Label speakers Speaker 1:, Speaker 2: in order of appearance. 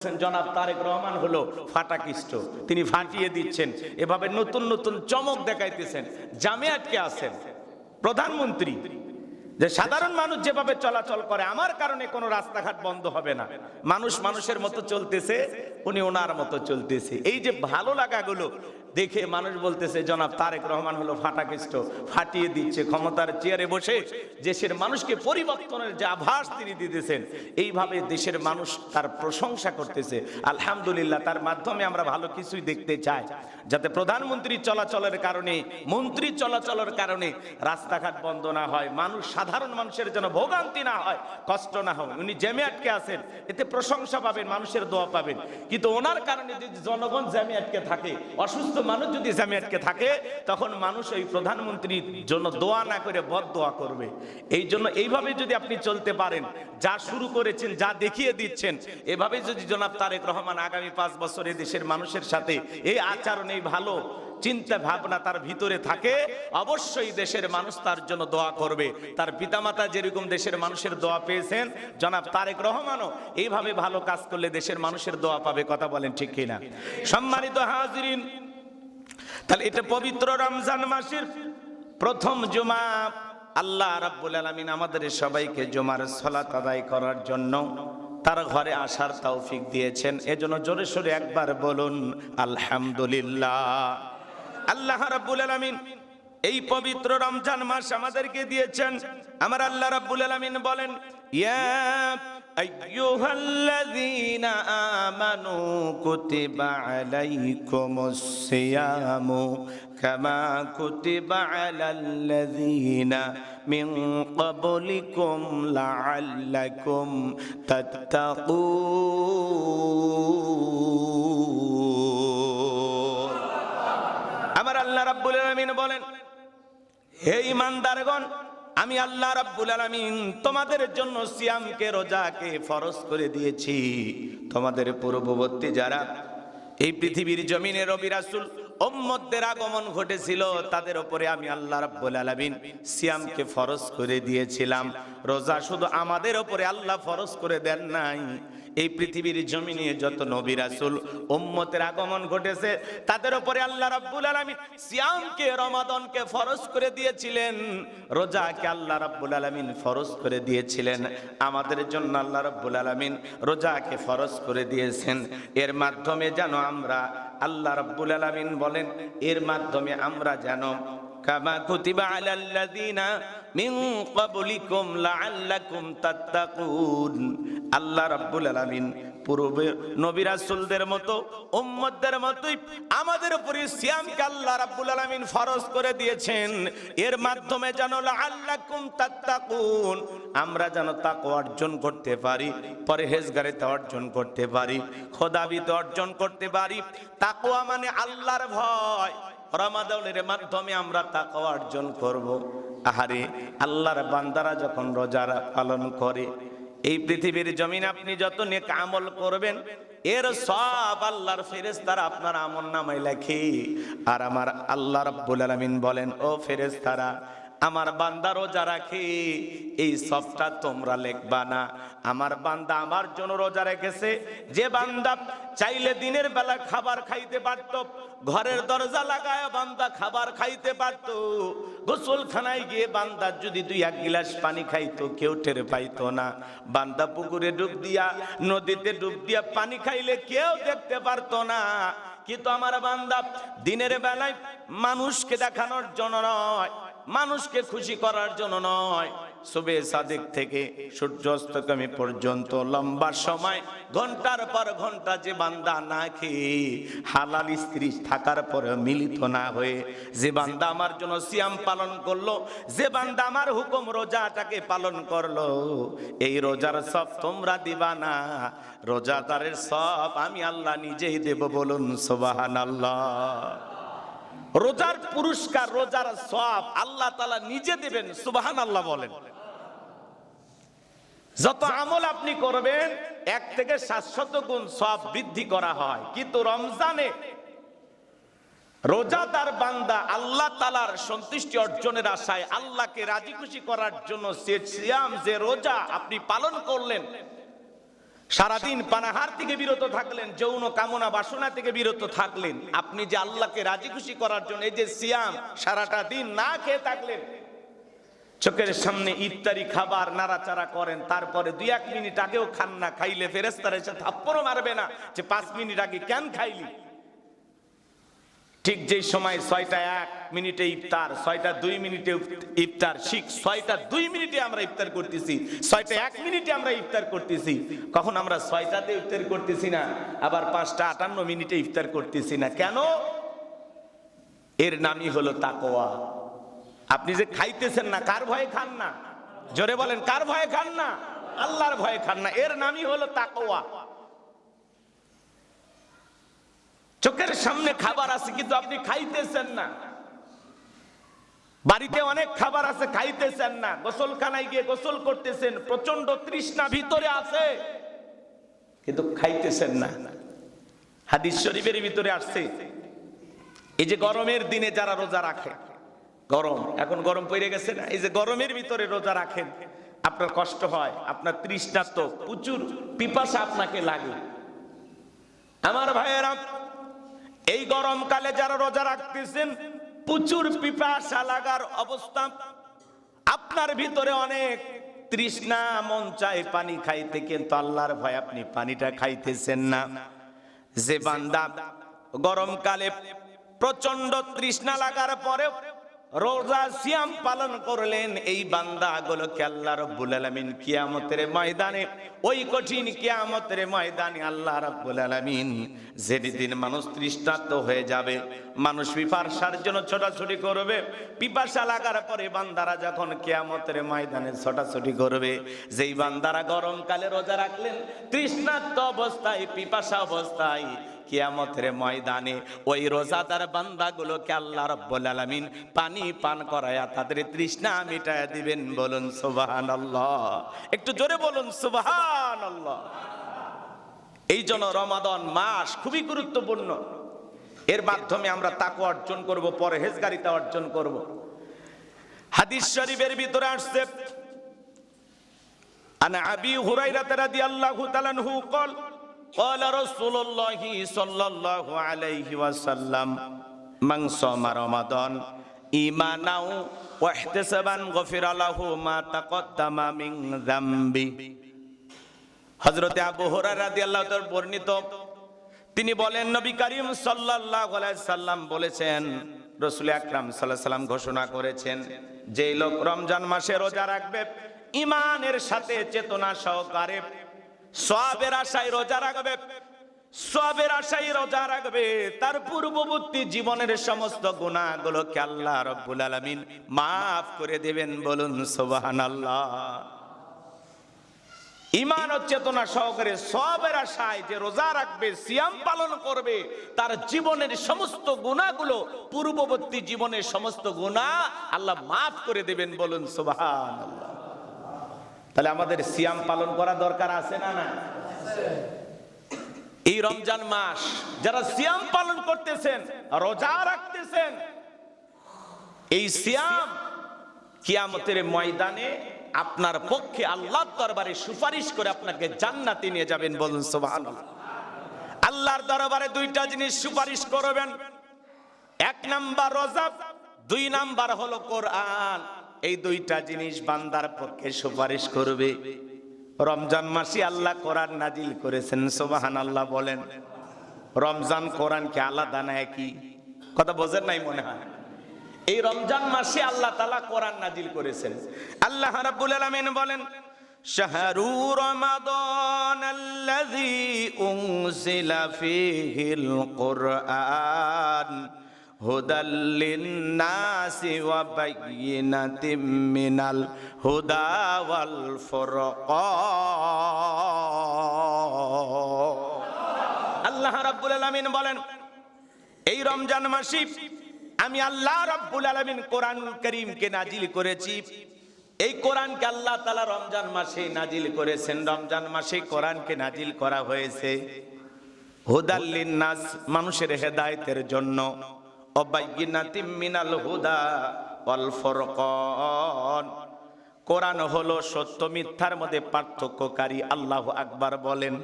Speaker 1: জনাব তারেক রহমান হলো ফাটাকিষ্ট, তিনি ফাটিয়ে দিচ্ছেন, এভাবে নতুন নতুন চমক দেখাইতেছেন। জামিয়াতকে আছেন প্রধানমন্ত্রী, যে সাধারণ মানুষ যেভাবে চলাচল করে আমার কারণে কোনো রাস্তাঘাট বন্ধ হবে না, মানুষ মানুষের মতো চলতেছে, উনি ওনার মতো চলতেছে। এই যে ভালো লাগাগুলো দেখে মানুষ বলতেছে জনাব তারেক রহমান হলো ফাটাকিষ্ট, ফাটিয়ে দিচ্ছে। ক্ষমতার চেয়ারে বসে দেশের মানুষকে পরিবর্তনের যে আভাস তিনি দিতেছেন, এইভাবে দেশের মানুষ তার প্রশংসা করতেছে। আলহামদুলিল্লাহ, তার মাধ্যমে আমরা ভালো কিছুই দেখতে চাই, যাতে প্রধানমন্ত্রী চলাচলের কারণে, মন্ত্রী চলাচলের কারণে রাস্তাঘাট বন্ধ না হয়, মানুষ সাধারণ মানুষের যেন ভোগান্তি না হয়, কষ্ট না হয়। উনি জামিয়াতকে আছেন, এতে প্রশংসা পাবেন, মানুষের দোয়া পাবেন। কিন্তু ওনার কারণে যদি জনগণ জামিয়াতকে থাকে, অসুস্থ মানুষ যদি জামিয়াতকে থাকে, তখন মানুষ ওই প্রধানমন্ত্রীর জন্য দোয়া না করে বদদোয়া করবে। এই জন্য এইভাবে যদি আপনি চলতে পারেন, যা শুরু করেছেন, যা দেখিয়ে দিচ্ছেন, এভাবে যদি জনাব তারেক রহমান আগামী 5 বছরে দেশের মানুষের সাথে এই আচরণ, এই ভালো চিন্তা ভাবনা তার ভিতরে থাকে, অবশ্যই দেশের মানুষ তার জন্য দোয়া করবে। তার পিতামাতা যেরকম দেশের মানুষের দোয়া পেয়েছেন, জনাব তারেক রহমানও এইভাবে ভালো কাজ করলে দেশের মানুষের দোয়া পাবে। কথা বলেন ঠিক কিনা? সম্মানিত হাজিরিন, তাহলে এটা পবিত্র রমজান মাসের প্রথম জুমা। আল্লাহ রাব্বুল আলামিন আমাদের সবাইকে জুমার সালাত আদায় করার জন্য তার ঘরে আসার তৌফিক দিয়েছেন। এজন্য জোরে সোরে একবার বলুন আলহামদুলিল্লাহ। আল্লাহ রাব্বুল আলামিন এই পবিত্র রমজান মাস আমাদেরকে দিয়েছেন। আমার আল্লাহ রাব্বুল আলামিন বলেন, ইয়া আইয়ুহাল্লাযীনা আমানু কুতিবা আলাইকুমুস সিয়ামু কামা কুতিবা আলাল্লাযীনা মিন ক্বাবলিকুম লাআল্লাকুম তাত্তাকুন। আমার আল্লাহ রাব্বুল আলামিন বলেন, হে ঈমানদারগণ, আমি আল্লাহ রাব্বুল আলামিন তোমাদের জন্য সিয়ামকে, রোজাকে ফরজ করে দিয়েছি। তোমাদের পূর্ববর্তী যারা এই পৃথিবীর জমিনে নবী রাসূল উম্মতদের আগমন ঘটেছিল, তাদের উপরে আমি আল্লাহ রাব্বুল আলামিন সিয়ামকে ফরজ করে দিয়েছিলাম। রোজা শুধু আমাদের উপরে আল্লাহ ফরজ করে দেন নাই, এই পৃথিবীর জমিনে যত নবী রাসূল উম্মতের আগমন ঘটেছে, তাদের উপরে আল্লাহ রাব্বুল আলামিন সিয়ামকে, রমাদানকে ফরজ করে দিয়েছিলেন, রোজাকে আল্লাহ রাব্বুল আলামিন ফরজ করে দিয়েছিলেন। আমাদের জন্য আল্লাহ রাব্বুল আলামিন রোজাকে ফরজ করে দিয়েছেন। এর মাধ্যমে যেন আমরা, আল্লাহ রাব্বুল আলামিন বলেন, এর মাধ্যমে আমরা যেন কামা কুতিবা আলাল্লাযীনা মিন ক্বাবলিকুম লাআল্লাকুম তাত্তাকুন। আল্লাহ রাব্বুল আলামিন পূর্বে নবী রাসূলদের মতো, উম্মতদের মতোই আমাদের উপরে সিয়ামকে আল্লাহ রাব্বুল আলামিন ফরজ করে দিয়েছেন। এর মাধ্যমে যেন লাআল্লাকুম তাত্তাকুন, আমরা যেন তাকওয়া অর্জন করতে পারি, পরহেজগারিতা অর্জন করতে পারি, খোদাবিদ অর্জন করতে পারি। তাকওয়া মানে আল্লাহর ভয়। রমাদানের মাধ্যমে আমরা তাকওয়া অর্জন করব। আহারে, আল্লাহর বান্দারা যখন রোজা পালন করে, এই পৃথিবীর জমিন আপনি যত নেক আমল করবেন, এর সব আল্লাহর ফেরেশতারা আপনার আমলনামায় লেখে। আর আমার আল্লাহ রাব্বুল আলামিন বলেন, ও ফেরেশতারা, আমার বান্দা রোজা রাখে, এই সবটা তোমরা লিখবা না। আমার বান্দা আমার জন্য রোজা রেখেছে। যে বান্দা চাইলে দিনের বেলা খাবার খাইতে পারত, ঘরের দরজা লাগায় বান্দা খাবার খাইতে পারত, গোসলখানায় গিয়ে বান্দা যদি 2-1 গিলাস পানি খাইতো, কেউ টের পাইতো না। বান্দা পুকুরে ডুব দিয়া, নদীতে ডুব দিয়া পানি খাইলে কেউ দেখতে পারতো না। কিন্তু আমার বান্দা দিনের বেলায় মানুষকে দেখানোর জন্য নয়, মানুষকে খুশি করার জন্য নয়, সুবে সাদিক থেকে সূর্যাস্তগামী পর্যন্ত লম্বা সময়, ঘন্টার পর ঘন্টা যে বান্দা না খেয়ে, হালাল স্ত্রী থাকার পরে মিলিত না হয়ে যে বান্দা আমার জন্য সিয়াম পালন করলো, যে বান্দা আমার হুকুম রোজাটাকে পালন করলো, এই রোজার সব তোমরা দিবা না, রোজাদারের সব আমি আল্লাহ নিজেই দেব। বলুন সুবহানাল্লাহ। রোজার পুরস্কার, রোজার সওয়াব আল্লাহ তাআলা নিজে দিবেন। সুবহানাল্লাহ বলেন। যত আমল আপনি করবেন 1 থেকে 700 গুণ সওয়াব বৃদ্ধি করা হয়। কিন্তু রমজানে রোজাদার বান্দা আল্লাহ তাআলার সন্তুষ্টি অর্জনের আশায়, আল্লাহকে রাজি খুশি করার জন্য সিয়াম, যে রোজা আপনি পালন করলেন, সারাদিন পানাহার থেকে বিরত থাকলেন, যৌন কামনা বাসনা থেকে বিরত থাকলেন, আপনি যে আল্লাহকে রাজি খুশি করার জন্য এই যে সিয়াম, সারাটা দিন না খেয়ে থাকলেন, চোখের সামনে ইফতারি খাবার নাড়াচাড়া করেন, তারপরে 2-1 মিনিট আগেও খান না, খাইলে ফেরেশতারা এসে থাপ্পড়ও মারবে না যে 5 মিনিট আগে কেন খাইলি। ঠিক যেই সময় 6টা 1 মিনিটে ইফতার, 6টা 2 মিনিটে ইফতার, ঠিক 6টা 2 মিনিটে আমরা ইফতার করতেছি, 6টা 1 মিনিটে আমরা ইফতার করতেছি। কখন আমরা 6টাতে ইফতার করতেছি না, আবার 5টা 58 মিনিটে ইফতার করতেছি না, কেন? এর নামই হলো তাকওয়া। আপনি যে খাইতেছেন না, কার ভয়ে খান না? জোরে বলেন, কার ভয়ে খান না? আল্লাহর ভয়ে খান না, এর নামই হলো তাকওয়া। চোখের সামনে খাবার আছে কিন্তু আপনি খাইতেছেন না, বাড়িতে অনেক খাবার আছে খাইতেছেন না, গোসলখানায় গিয়ে গোসল করতেছেন, প্রচন্ড তৃষ্ণা ভিতরে আছে কিন্তু খাইতেছেন না। হাদিস শরীফের ভিতরে আসছে, এই যে গরমের দিনে যারা রোজা রাখে, গরম এখন গরম পড়ে গেছে না, এই যে গরমের ভিতরে রোজা রাখেন, আপনার কষ্ট হয়, আপনার তৃষ্ণার্ত, প্রচুর পিপাসা আপনাকে লাগে। আমার ভাইয়েরা, এই গরমকালে যারা রোজা রাখতেছেন, প্রচুর পিপাসা লাগার অবস্থা, আপনার ভিতরে অনেক তৃষ্ণা, মন চায় পানি খাইতে, কিন্তু আল্লাহর ভয় আপনি পানিটা খাইতেছেন না। যে বান্দা গরমকালে প্রচন্ড তৃষ্ণা লাগার পরেও রোজা সিয়াম পালন করলেন, এই বান্দাগুলোকে আল্লাহ রাব্বুল আলামিন কিয়ামতের ময়দানে, ওই কঠিন কিয়ামতের ময়দানে আল্লাহ রাব্বুল আলামিন যেদিন মানুষ তৃষ্ণার্ত হয়ে যাবে, মানুষ পিপাসার জন্য ছোটাছুটি করবে, পিপাসা লাগার পরে বান্দারা যখন কিয়ামতের ময়দানে ছোটাছুটি করবে, যেই বান্দারা গরমকালে রোজা রাখলেন, তৃষ্ণার্ত অবস্থায়, পিপাসা অবস্থায়, কিয়ামতের ময়দানে ওই রোজাদার বান্দাগুলোকে আল্লাহ রাব্বুল আলামিন পানি পান করায়া তাদের তৃষ্ণা মিটায়া দিবেন। বলুন সুবহানাল্লাহ, একটু জোরে বলুন সুবহানাল্লাহ। এই জন্য রমাদান মাস খুবই গুরুত্বপূর্ণ, এর মাধ্যমে আমরা তাকওয়া অর্জন করব, পরহেজগারিতা অর্জন করব। হাদিস শরীফের ভিতরে আসছে, আনা আবি হুরায়রা রাদিয়াল্লাহু তাআলা আনহু قال قال رسول الله صلى الله عليه وسلم من صام رمضان إيمانا واحتسابا غفر له ما تقدم من ذنبه। হযরত আবু হুরায়রা রাদিয়াল্লাহু তাআলা বর্ণিত, তিনি বলেন, নবী করিম সাল্লাল্লাহু আলাইহি সাল্লাম বলেছেন, রাসূল আকরাম সাল্লাল্লাহু আলাইহি সাল্লাম ঘোষণা করেছেন, যে লোক রমজান মাসে রোজা রাখবে, ঈমানের সাথে চেতনা সহকারে সওয়াবের আশায় রোজা রাখবে, সওয়াবের আশায় রোজা রাখবে, তার পূর্ববর্তী জীবনের সমস্ত গুনাহগুলোকে আল্লাহ রাব্বুল আলামিন maaf করে দেবেন। বলুন সুবহানাল্লাহ। ঈমান ও চেতনা সহকারে সওয়াবের আশায় যে রোজা রাখবে, সিয়াম পালন করবে, তার জীবনের সমস্ত গুনাহগুলো, পূর্ববর্তী জীবনের সমস্ত গুনাহ আল্লাহ maaf করে দেবেন। বলুন সুবহানাল্লাহ। তাহলে আমাদের সিয়াম পালন করা দরকার আছে না? না। এই রমজান মাস যারা সিয়াম পালন করতেছেন, রোজা রাখতেছেন, এই সিয়াম কিয়ামতের ময়দানে আপনার পক্ষে আল্লাহর দরবারে সুপারিশ করে আপনাকে জান্নাতে নিয়ে যাবেন। বলুন সুবহানাল্লাহ। আল্লাহর দরবারে 2টা জিনিস সুপারিশ করবেন, 1 নাম্বার রোজা, 2 নাম্বার হলো কোরআন। এই 2টা জিনিস বান্দার পক্ষে সুপারিশ করবে। রমজান মাসে আল্লাহ কোরআন নাজিল করেছেন, সুবহানাল্লাহ বলেন। রমজান কোরআন কি আলাদা না একই? কথা বোঝেন নাই মনে হয়। এই রমজান মাসে আল্লাহ তাআলা কোরআন নাজিল করেছেন। আল্লাহ রাব্বুল আলামিন বলেন, শাহরু রমাদানাল্লাযী উনজিলা ফীহিল কুরআন হুদাল লিন্নাসি ওয়া বায়িনাতিম মিনাল হুদা ওয়াল ফুরকান। আল্লাহ রাব্বুল আলামিন বলেন, এই রমজান মাসে আমি আল্লাহ রাব্বুল আলামিন কোরআনুল কারীমকে নাজিল করেছি। এই কোরআনকে আল্লাহ তাআলা রমজান মাসে নাজিল করেছেন। রমজান মাসে কোরআনকে নাজিল করা হয়েছে হুদাল লিন্নাস, মানুষের হেদায়েতের জন্য, ওয়া বায়িনাতিম মিনাল হুদা ওয়াল ফুরকান, কোরআন হলো সত্য মিথ্যার মধ্যে পার্থক্যকারী। আল্লাহু আকবার বলেন।